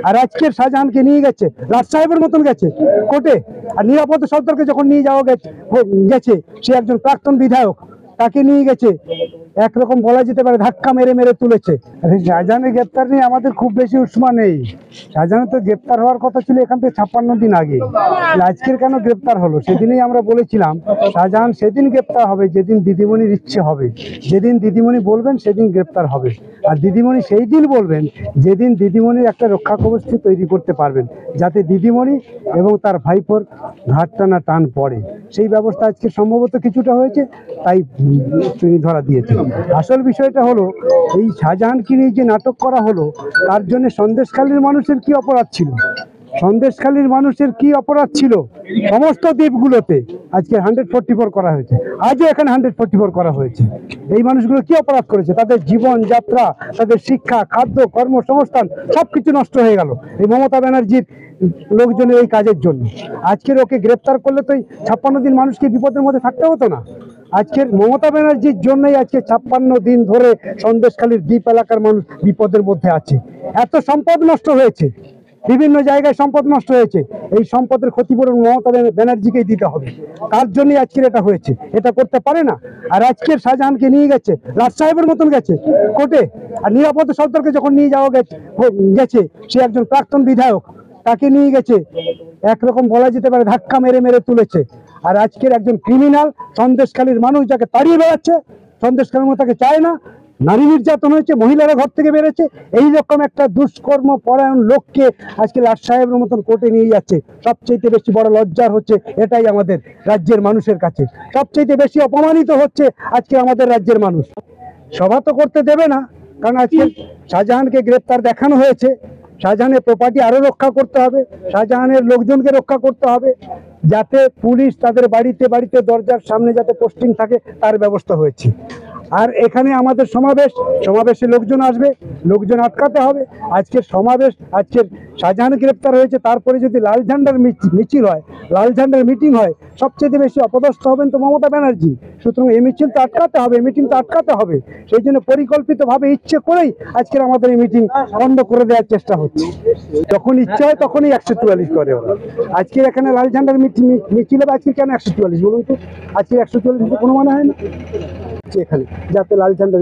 আর আজকের শাহজাহানকে নিয়ে গেছে লাট সাহেবের মতন গেছে কোর্টে। আর নিরাপত্তা সরকারকে যখন নিয়ে যাওয়া গেছে সে একজন প্রাক্তন বিধায়ক, তাকে নিয়ে গেছে একরকম বলা যেতে পারে ধাক্কা মেরে মেরে তুলেছে। শাহজাহানের গ্রেপ্তার নিয়ে আমাদের খুব বেশি উষ্মা নেই। শাহজাহানের তো গ্রেপ্তার হওয়ার কথা ছিল এখান থেকে 56 দিন আগে। আজকের কেন গ্রেপ্তার হলো? সেদিনই আমরা বলেছিলাম শাহজাহান সেদিন গ্রেপ্তার হবে যেদিন দিদিমণির ইচ্ছে হবে, যেদিন দিদিমণি বলবেন সেদিন গ্রেপ্তার হবে। আর দিদিমণি সেই দিন বলবেন যেদিন দিদিমণির একটা রক্ষা কবচ তৈরি করতে পারবেন, যাতে দিদিমণি এবং তার ভাইপোর ঘাট টানা টান পড়ে। সেই ব্যবস্থা আজকে সম্ভবত কিছুটা হয়েছে, তাই তিনি ধরা দিয়েছেন। আসল বিষয়টা হলো এই শাহজাহানকে নিয়ে যে নাটক করা হলো তার জন্য সন্দেশখালীর মানুষের কি অপরাধ ছিল? সন্দেশখালীর মানুষের কি অপরাধ ছিল? সমস্ত দ্বীপগুলোতে আজকে 144 করা হয়েছে, আজও এখানে 144 করা হয়েছে। এই মানুষগুলো কি অপরাধ করেছে? তাদের জীবন যাত্রা, তাদের শিক্ষা, খাদ্য, কর্মসংস্থান সবকিছু নষ্ট হয়ে গেল এই মমতা ব্যানার্জির লোকজনের এই কাজের জন্য। আজকের ওকে গ্রেপ্তার করলে তো 56 দিন মানুষকে বিপদের মধ্যে থাকতে হতো না। আজকের মমতা ব্যানার্জির জন্যই আজকে 56 দিন ধরে সন্দেশখালীর দ্বীপ এলাকার মানুষ বিপদের মধ্যে আছে। এত সম্পদ নষ্ট হয়েছে, বিভিন্ন জায়গায় সম্পদ নষ্ট হয়েছে। এই সম্পদের ক্ষতিপূরণ মমতা ব্যানার্জিকেই দিতে হবে, তার জন্যই আজকের এটা হয়েছে। এটা করতে পারে না। আর আজকের শাহজাহানকে নিয়ে গেছে লাট সাহেবের মতন গেছে কোর্টে। আর নিরাপত্তা সরকারকে যখন নিয়ে যাওয়া গেছে সে একজন প্রাক্তন বিধায়ক, তাকে নিয়ে গেছে একরকম বলা যেতে পারে ধাক্কা মেরে মেরে তুলেছে। আর আজকের একজন ক্রিমিনাল সন্দেশখালীর মানুষ যাকে তাড়িয়ে বেড়াচ্ছে, সন্দেশখালীর মতো তাকে চায় না, নারী নির্যাতন হয়েছে, মহিলারা ঘর থেকে বেরোচ্ছে, এইরকম একটা দুষ্কর্ম পরায়ণ লোককে আজকে লাট সাহেবের মতন কোর্টে নিয়ে যাচ্ছে। সবচেয়ে বেশি বড় লজ্জার হচ্ছে এটাই আমাদের রাজ্যের মানুষের কাছে। সবচেয়ে বেশি অপমানিত হচ্ছে আজকে আমাদের রাজ্যের মানুষ। সভা তো করতে দেবে না, কারণ আজকে শাহজাহানকে গ্রেপ্তার দেখানো হয়েছে। শাহজাহানের প্রপার্টি আরো রক্ষা করতে হবে, শাহজাহানের লোকজনকে রক্ষা করতে হবে, যাতে পুলিশ তাদের বাড়িতে বাড়িতে দরজার সামনে যাতে পোস্টিং থাকে তার ব্যবস্থা হয়েছে। আর এখানে আমাদের সমাবেশে লোকজন আসবে, লোকজন আটকাতে হবে। আজকের সমাবেশ, আজকের শাহজাহান গ্রেপ্তার হয়েছে, তারপরে যদি লাল ঝান্ডার মিছিল হয়, লাল ঝান্ডার মিটিং হয়, সবচেয়ে বেশি অপদস্থ হবেন তো মমতা ব্যানার্জি। সুতরাং এই মিছিল তো আটকাতে হবে, মিটিং তো আটকাতে হবে। সেই জন্য পরিকল্পিতভাবে ইচ্ছে করেই আজকের আমাদের এই মিটিং বন্ধ করে দেওয়ার চেষ্টা হচ্ছে। যখন ইচ্ছা হয় তখনই 144 করে ওরা। আজকের এখানে লাল ঝান্ডার মিছিল হবে, আজকে কেন 144 বলুন তো? আজকে 144 কোনো মানে হয় না এখানে, যাতে লাল ঝান্ডার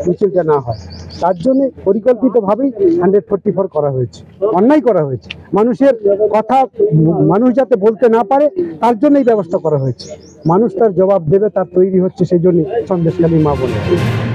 মিছিলটা না হয়। তার জন্য পরিকল্পিতভাবেই 144 করা হয়েছে, অন্যায় করা হয়েছে। মানুষের কথা মানুষ যাতে বলতে না পারে তার জন্যই ব্যবস্থা করা হয়েছে। মানুষ তার জবাব দেবে, তার তৈরি হচ্ছে, সেই জন্যই সন্দেশখালী মা বোনেরা।